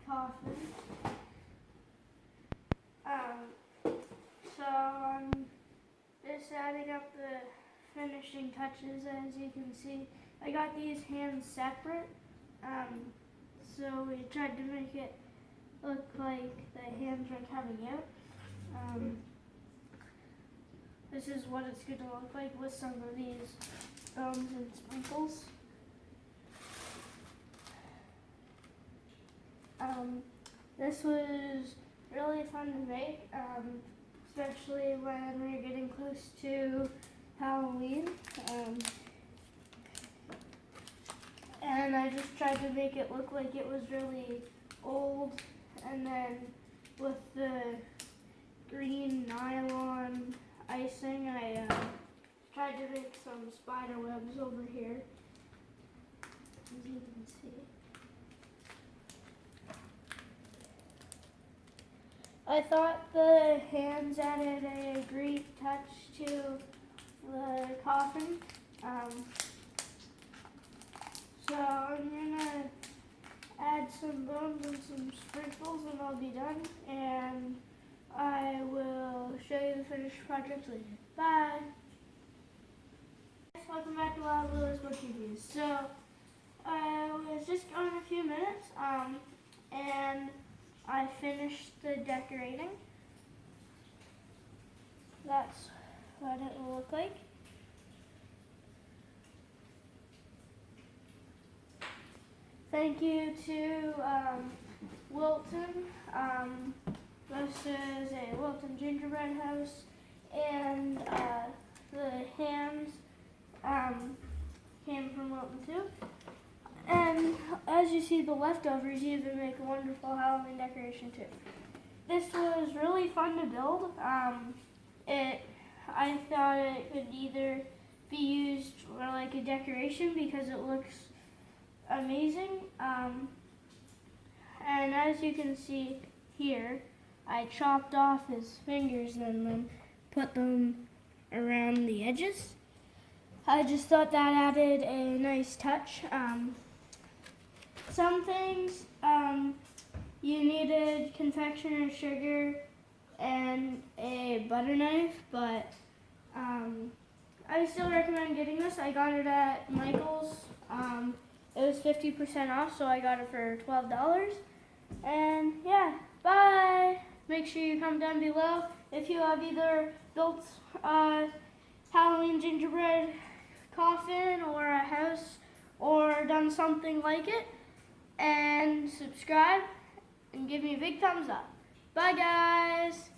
Coffin. So I'm just adding up the finishing touches. As you can see, I got these hands separate. So we tried to make it look like the hands are coming out. This is what it's going to look like with some of these bones and sprinkles. This was really fun to make, especially when we're getting close to Halloween. And I just tried to make it look like it was really old, and then with the green nylon icing, I tried to make some spider webs over here, as you can see. I thought the hands added a great touch to the coffin. So I'm gonna add some bones and some sprinkles and I'll be done, and I will show you the finished project later. Bye! Welcome back to Wild Willie's Butcher Reviews. So I was just gone a few minutes, and I finished the decorating. That's what it will look like. Thank you to Wilton. This is a Wilton Gingerbread house, and the hands came from Wilton too. And as you see, the leftovers even make a wonderful Halloween decoration too. This was really fun to build. I thought it could either be used for like a decoration because it looks amazing. And as you can see here, I chopped off his fingers and then put them around the edges. I just thought that added a nice touch. Some things you needed confectioner's sugar and a butter knife, but I still recommend getting this. I got it at Michael's. It was 50% off, so I got it for $12. And yeah, bye! Make sure you comment down below if you have either built a Halloween gingerbread coffin or a house or done something like it. And subscribe and give me a big thumbs up. Bye guys!